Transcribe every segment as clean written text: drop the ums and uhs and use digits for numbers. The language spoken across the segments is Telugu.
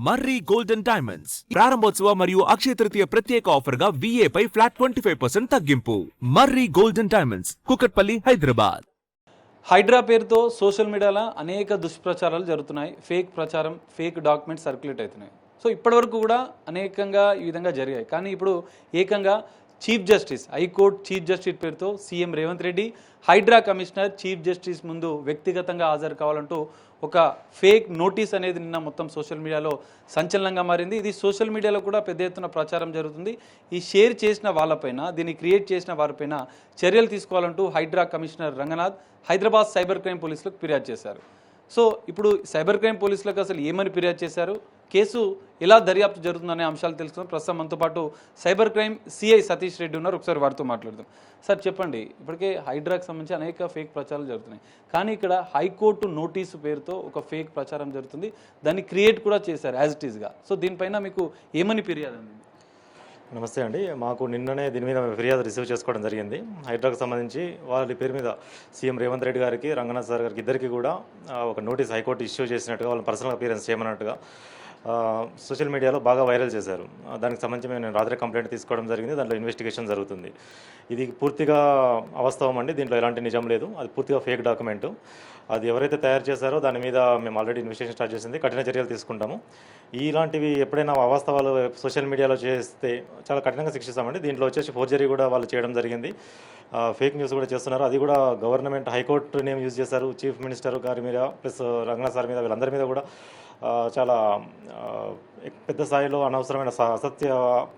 మర్రి గోల్డెన్ డైమండ్స్ ప్రారంభోత్సవ మరియు అక్షయ తృతీయ ప్రత్యేక ఆఫర్ గా VA పై ఫ్లాట్ 25% తగ్గింపు. Marri golden diamonds, Kukatpally, Hyderabad. హైడ్రా పేరుతో సోషల్ మీడియాలో అనేక దుష్ప్రచారాలు జరుగుతున్నాయి. ఫేక్ ప్రచారం, ఫేక్ డాక్యుమెంట్స్ సర్క్యులేట్ అవుతున్నాయి. సో ఇప్పటివరకు కూడా అనేకంగా ఈ విధంగా జరిగాయి. కానీ ఇప్పుడు ఏకంగా chief justice, high court chief justice పేరుతో CM Revanth Reddy Hydraa commissioner chief justice ముందు వ్యక్తిగతంగా హాజరు కావాలంటూ ఒక ఫేక్ నోటీస్ అనేది నిన్న మొత్తం సోషల్ మీడియాలో సంచలనంగా మారింది. ఇది సోషల్ మీడియాలో కూడా పెద్ద ఎత్తున ప్రచారం జరుగుతుంది. ఈ షేర్ చేసిన వాళ్ళపైన, దీన్ని క్రియేట్ చేసిన వారిపైన చర్యలు తీసుకోవాలంటూ HYDRAA commissioner Ranganath Hyderabad cyber crime పోలీసులకు ఫిర్యాదు చేశారు. సో ఇప్పుడు సైబర్ క్రైమ్ పోలీసులకు అసలు ఏమని ఫిర్యాదు చేశారు, కేసు ఎలా దర్యాప్తు జరుగుతుందనే అంశాలు తెలుసుకుందాం. ప్రస్తుతం మనతో పాటు cyber crime CI Satish Reddy ఉన్నారు. ఒకసారి వారితో మాట్లాడదాం. సార్ చెప్పండి, ఇప్పటికే హైడ్రాకి సంబంధించి అనేక ఫేక్ ప్రచారాలు జరుగుతున్నాయి. కానీ ఇక్కడ హైకోర్టు నోటీసు పేరుతో ఒక ఫేక్ ప్రచారం జరుగుతుంది. దాన్ని క్రియేట్ కూడా చేశారు యాజ్ ఇట్ ఈస్గా. సో దీనిపైన మీకు ఏమని ఫిర్యాదు అండి? నమస్తే అండి. మాకు నిన్ననే దీని మీద ఫిర్యాదు రిసీవ్ చేసుకోవడం జరిగింది. హైడ్రాకు సంబంధించి వాళ్ళ పేరు మీద సీఎం రేవంత్ రెడ్డి గారికి, రంగనాథ్ సార్ గారికి ఇద్దరికి కూడా ఒక నోటీస్ హైకోర్టు ఇష్యూ చేసినట్టుగా, వాళ్ళని పర్సనల్ అపియరెన్స్ చేయమన్నట్టుగా సోషల్ మీడియాలో బాగా వైరల్ చేశారు. దానికి సంబంధించి నేను రాత్రి కంప్లైంట్ తీసుకోవడం జరిగింది. దాంట్లో ఇన్వెస్టిగేషన్ జరుగుతుంది. ఇది పూర్తిగా అవాస్తవం అండి. దీంట్లో ఎలాంటి నిజం లేదు. అది పూర్తిగా ఫేక్ డాక్యుమెంటు. అది ఎవరైతే తయారు చేశారో దాని మీద మేము ఆల్రెడీ ఇన్వెస్టిగేషన్ స్టార్ట్ చేసింది. కఠిన చర్యలు తీసుకుంటాము. ఇలాంటివి ఎప్పుడైనా అవాస్తవాలు సోషల్ మీడియాలో చేస్తే చాలా కఠినంగా శిక్షిస్తామండి. దీంట్లో వచ్చేసి ఫోర్జరీ కూడా వాళ్ళు చేయడం జరిగింది. ఫేక్ న్యూస్ కూడా చేస్తున్నారు. అది కూడా గవర్నమెంట్ హైకోర్టు నేమ్ యూజ్ చేశారు. చీఫ్ మినిస్టర్ గారి మీద ప్లస్ రంగనాథ్ సార్ మీద, వీళ్ళందరి మీద కూడా చాలా పెద్ద స్థాయిలో అనవసరమైన అసత్య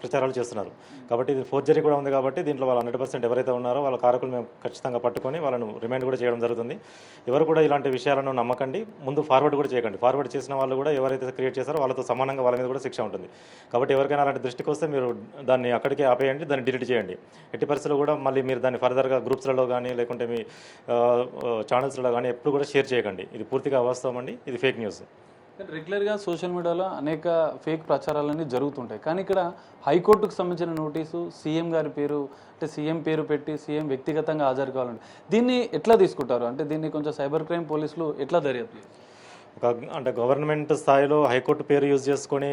ప్రచారాలు చేస్తున్నారు. కాబట్టి ఇది ఫోర్జరీ కూడా ఉంది. కాబట్టి దీంట్లో వాళ్ళు 100% ఎవరైతే ఉన్నారో వాళ్ళ కారకులు మేము ఖచ్చితంగా పట్టుకొని వాళ్ళను రిమైండ్ కూడా చేయడం జరుగుతుంది. ఎవరు కూడా ఇలాంటి విషయాలను నమ్మకండి, ముందు ఫార్వర్డ్ కూడా చేయకండి. ఫార్వర్డ్ చేసిన వాళ్ళు కూడా ఎవరైతే క్రియేట్ చేశారో వాళ్ళతో సమానంగా వాళ్ళ మీద కూడా శిక్ష ఉంటుంది. కాబట్టి ఎవరికైనా అలాంటి దృష్టికి వస్తే మీరు దాన్ని అక్కడికే ఆపేయండి, దాన్ని డిలీట్ చేయండి. ఎట్టి పరిస్థితుల్లో కూడా మళ్ళీ మీరు దాన్ని ఫర్దర్గా గ్రూప్స్లలో కానీ లేకుంటే మీ ఛానల్స్లో కానీ ఎప్పుడు కూడా షేర్ చేయకండి. ఇది పూర్తిగా అవాస్తవం అండి. ఇది ఫేక్ న్యూస్. రెగ్యులర్గా సోషల్ మీడియాలో అనేక ఫేక్ ప్రచారాలన్నీ జరుగుతుంటాయి. కానీ ఇక్కడ హైకోర్టుకు సంబంధించిన నోటీసు సీఎం గారి పేరు, అంటే సీఎం పేరు పెట్టి సీఎం వ్యక్తిగతంగా హాజరు కావాలంటే దీన్ని ఎట్లా తీసుకుంటారు? అంటే దీన్ని కొంచెం సైబర్ క్రైమ్ పోలీసులు ఎట్లా దర్యాప్తు? అంటే గవర్నమెంట్ స్థాయిలో హైకోర్టు పేరు యూజ్ చేసుకొని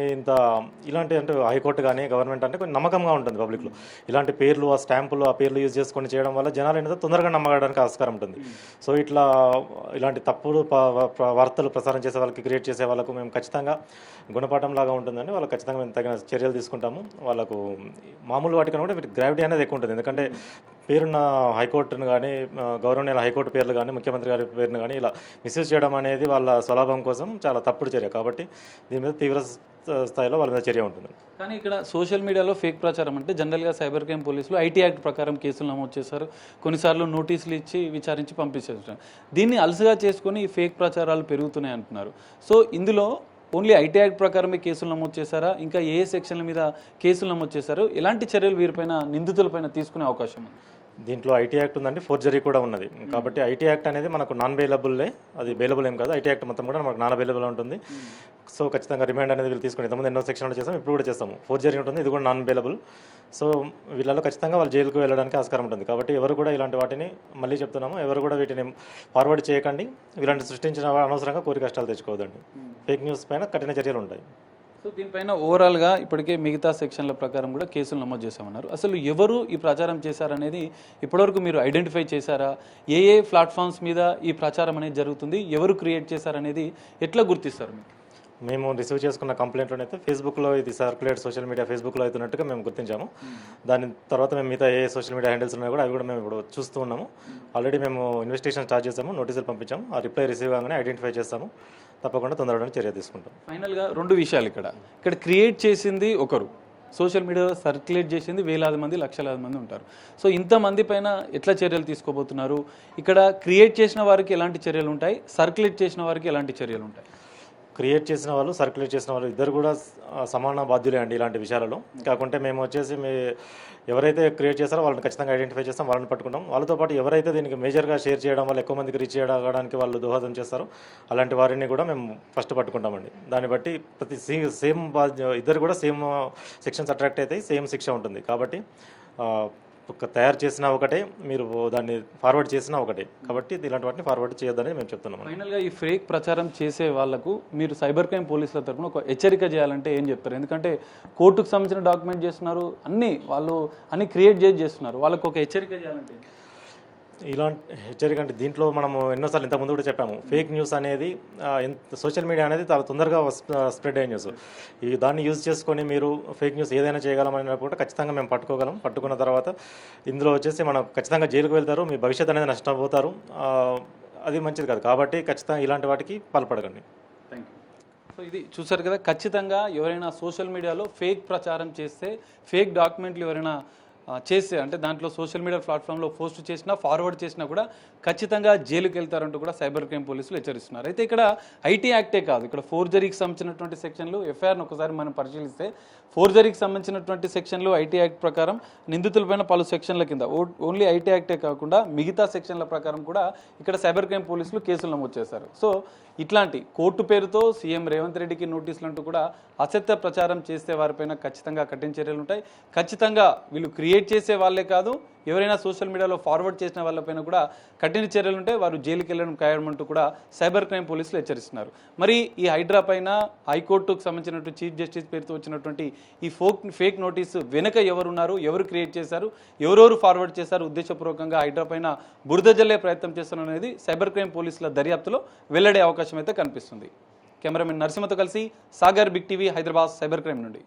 ఇలాంటి అంటే హైకోర్టు కానీ గవర్నమెంట్ అంటే కొంచెం నమ్మకంగా ఉంటుంది పబ్లిక్లో. ఇలాంటి పేర్లు, ఆ స్టాంపులు, ఆ పేర్లు యూజ్ చేసుకొని చేయడం వల్ల జనాలు ఏంటంటే తొందరగా నమ్మడానికి ఆస్కారం ఉంటుంది. సో ఇలాంటి తప్పుడు వార్తలు ప్రసారం చేసే వాళ్ళకి, క్రియేట్ చేసే వాళ్ళకు మేము ఖచ్చితంగా గుణపాఠం లాగా ఉంటుందండి. వాళ్ళకి ఖచ్చితంగా మేము తగిన చర్యలు తీసుకుంటాము. వాళ్ళకు మామూలు వాటికన్నా కూడా గ్రావిటీ అనేది ఎక్కువ ఉంటుంది. ఎందుకంటే పేరున్న హైకోర్టును కానీ, గవర్నమెంట్ హైకోర్టు పేర్లు కానీ, ముఖ్యమంత్రి గారి పేరును కానీ ఇలా మిస్యూజ్ చేయడం అనేది వాళ్ళ స్వలాభం కోసం చాలా తప్పుడు చర్య. కాబట్టి దీని మీద తీవ్ర స్థాయిలో వాళ్ళ మీద చర్య ఉంటుంది. కానీ ఇక్కడ సోషల్ మీడియాలో ఫేక్ ప్రచారం అంటే జనరల్గా సైబర్ క్రైమ్ పోలీసులు ఐటీ యాక్ట్ ప్రకారం కేసులు నమోదు చేశారు. కొన్నిసార్లు నోటీసులు ఇచ్చి విచారించి పంపించేస్తారు. దీన్ని అలసుగా చేసుకొని ఈ ఫేక్ ప్రచారాలు పెరుగుతున్నాయి అంటున్నారు. సో ఇందులో ఓన్లీ ఐటీ యాక్ట్ ప్రకారమే కేసులు నమోదు చేశారా? ఇంకా ఏ సెక్షన్ల మీద కేసులు నమోదు చేశారు? ఎలాంటి చర్యలు వీరిపైన, నిందితులపైన తీసుకునే అవకాశం ఉంది? దీంట్లో ఐటీ యాక్ట్ ఉందండి, ఫోర్జరీ కూడా ఉన్నది. కాబట్టి ఐటీ యాక్ట్ అనేది మనకు నాన్ బెయిలబుల్లే, అది బెయిలబుల్ ఏం కాదు. ఐటీ యాక్ట్ మొత్తం కూడా మనకు నాన్ బెయిలబుల్ ఉంటుంది. సో ఖచ్చితంగా రిమాండ్ అనేది వీళ్ళు తీసుకుని ఇంతకుముందు ఎన్నో సెక్షన్లు చేస్తాం, ఇప్పుడు కూడా చేస్తాము. ఫోర్జరీ ఉంటుంది, ఇది కూడా నాన్ బెయిలబుల్. సో వీళ్ళలో ఖచ్చితంగా వాళ్ళు జైలుకు వెళ్ళడానికి ఆస్కారం ఉంటుంది. కాబట్టి ఎవరు కూడా ఇలాంటి వాటిని, మళ్ళీ చెప్తున్నాము, ఎవరు కూడా వీటిని ఫార్వర్డ్ చేయకండి. ఇలాంటి సృష్టించిన అనవసరంగా కోరి కష్టాలు తెచ్చుకోవద్దండి. ఫేక్ న్యూస్ పైన కఠిన చర్యలు ఉంటాయి. సో దీనిపైన ఓవరాల్గా ఇప్పటికే మిగతా సెక్షన్ల ప్రకారం కూడా కేసులు నమోదు చేశామన్నారు. అసలు ఎవరు ఈ ప్రచారం చేశారనేది ఇప్పటివరకు మీరు ఐడెంటిఫై చేశారా? ఏ ఏ ప్లాట్ఫామ్స్ మీద ఈ ప్రచారం అనేది జరుగుతుంది, ఎవరు క్రియేట్ చేశారనేది ఎట్లా గుర్తిస్తారు మీకు? మేము రిసీవ్ చేసుకున్న కంప్లైంట్లోనైతే ఫేస్బుక్లో ఇది సర్క్యులేట్, సోషల్ మీడియా ఫేస్బుక్లో అవుతున్నట్టుగా మేము గుర్తించాము. దాని తర్వాత మేము మిగతా ఏ సోషల్ మీడియా హ్యాండిల్స్ ఉన్నాయో కూడా అవి కూడా మేము ఇప్పుడు చూస్తూ ఉన్నాము. ఆల్రెడీ మేము ఇన్వెస్టిగేషన్ స్టార్ట్ చేసాము, నోటీసులు పంపించాము. ఆ రిప్లై రిసీవ్ కాగానే ఐడెంటిఫై చేస్తాము. తప్పకుండా తొందరగా చర్య తీసుకుంటాం. ఫైనల్గా 2 విషయాలు ఇక్కడ క్రియేట్ చేసింది ఒకరు, సోషల్ మీడియాలో సర్క్యులేట్ చేసింది వేలాది మంది, లక్షలాది మంది ఉంటారు. సో ఇంతమంది పైన ఎట్లా చర్యలు తీసుకోబోతున్నారు? ఇక్కడ క్రియేట్ చేసిన వారికి ఎలాంటి చర్యలు ఉంటాయి, సర్క్యులేట్ చేసిన వారికి ఎలాంటి చర్యలు ఉంటాయి? క్రియేట్ చేసిన వాళ్ళు, సర్క్యులేట్ చేసిన వాళ్ళు ఇద్దరు కూడా సమాన బాధ్యులే అండి ఇలాంటి విషయాలలో. కాకుంటే మేము వచ్చేసి ఎవరైతే క్రియేట్ చేస్తారో వాళ్ళని ఖచ్చితంగా ఐడెంటిఫై చేస్తాం, వాళ్ళని పట్టుకుంటాం. వాళ్ళతో పాటు ఎవరైతే దీనికి మేజర్గా షేర్ చేయడం వల్ల ఎక్కువ మందికి రీచ్ చేయడానికి వాళ్ళు దోహదం చేస్తారో అలాంటి వారిని కూడా మేము ఫస్ట్ పట్టుకుంటామండి. దాన్ని బట్టి ఇద్దరు కూడా సేమ్ సెక్షన్స్ అట్రాక్ట్ అవుతాయి, సేమ్ శిక్ష ఉంటుంది. కాబట్టి తయారు చేసినా ఒకటే, మీరు దాన్ని ఫార్వర్డ్ చేసినా ఒకటే. కాబట్టి ఇలాంటి వాటిని ఫార్వర్డ్ చేయొద్దని మేము చెప్తున్నాం. ఫైనల్గా ఈ ఫేక్ ప్రచారం చేసే వాళ్ళకు మీరు సైబర్ క్రైమ్ పోలీసుల తరఫున ఒక హెచ్చరిక చేయాలంటే ఏం చెప్తారు? ఎందుకంటే కోర్టుకు సంబంధించిన డాక్యుమెంట్ చేస్తున్నారు, వాళ్ళు అన్ని క్రియేట్ చేస్తున్నారు, వాళ్ళకు ఒక హెచ్చరిక చేయాలంటే ఇలాంటి హెచ్చరిక అంటే దీంట్లో మనము ఎన్నోసార్లు ఇంతకుముందు కూడా చెప్పాము, ఫేక్ న్యూస్ అనేది సోషల్ మీడియా అనేది చాలా తొందరగా స్ప్రెడ్ అయ్యే న్యూస్. దాన్ని యూజ్ చేసుకొని మీరు ఫేక్ న్యూస్ ఏదైనా చేయగలమని కూడా ఖచ్చితంగా మేము పట్టుకోగలం. పట్టుకున్న తర్వాత ఇందులో వచ్చేసి మనం ఖచ్చితంగా జైలుకు వెళ్తారు, మీ భవిష్యత్తు అనేది నష్టపోతారు. అది మంచిది కాదు. కాబట్టి ఖచ్చితంగా ఇలాంటి వాటికి పాల్పడకండి. Thank you. సో ఇది చూసారు కదా, ఖచ్చితంగా ఎవరైనా సోషల్ మీడియాలో ఫేక్ ప్రచారం చేస్తే, ఫేక్ డాక్యుమెంట్లు ఎవరైనా చేస్తే, అంటే దాంట్లో సోషల్ మీడియా ప్లాట్ఫామ్లో పోస్ట్ చేసినా ఫార్వర్డ్ చేసినా కూడా ఖచ్చితంగా జైలుకి వెళ్తారంటూ కూడా సైబర్ క్రైమ్ పోలీసులు హెచ్చరిస్తున్నారు. అయితే ఇక్కడ ఐటీ యాక్టే కాదు, ఇక్కడ ఫోర్జరీకి సంబంధించినటువంటి సెక్షన్లు, ఎఫ్ఐఆర్ను ఒకసారి మనం పరిశీలిస్తే ఫోర్జరీకి సంబంధించినటువంటి సెక్షన్లు ఐటీ యాక్ట్ ప్రకారం నిందితులపైన పలు సెక్షన్ల కింద ఓన్లీ ఐటీ యాక్టే కాకుండా మిగతా సెక్షన్ల ప్రకారం కూడా ఇక్కడ సైబర్ క్రైమ్ పోలీసులు కేసులు నమోదు చేశారు. సో ఇట్లాంటి కోర్టు పేరుతో సీఎం రేవంత్ రెడ్డికి నోటీసులు అంటూ కూడా అసత్య ప్రచారం చేస్తే వారిపైన ఖచ్చితంగా కఠిన చర్యలు ఉంటాయి. ఖచ్చితంగా వీళ్ళు క్రియేట్ చేసే వాళ్ళే కాదు, ఎవరైనా సోషల్ మీడియాలో ఫార్వర్డ్ చేసిన వాళ్ళపైన కూడా కఠిన చర్యలు ఉంటాయి, వారు జైలుకి వెళ్ళడం ఖాయమంటూ కూడా సైబర్ క్రైమ్ పోలీసులు హెచ్చరిస్తున్నారు. మరి ఈ హైడ్రా పైన హైకోర్టుకు సంబంధించినటువంటి చీఫ్ జస్టిస్ పేరుతో వచ్చినటువంటి ఈ ఫేక్ నోటీసు వెనుక ఎవరున్నారు, ఎవరు క్రియేట్ చేశారు, ఎవరెవరు ఫార్వర్డ్ చేశారు, ఉద్దేశపూర్వకంగా హైడ్రా పైన బురద జల్లే ప్రయత్నం చేస్తున్నారు అనేది సైబర్ క్రైమ్ పోలీసుల దర్యాప్తులో వెల్లడే అవకాశం అయితే కనిపిస్తుంది. కెమెరామెన్ నరసింహతో కలిసి Sagar, big TV, Hyderabad cyber crime నుండి.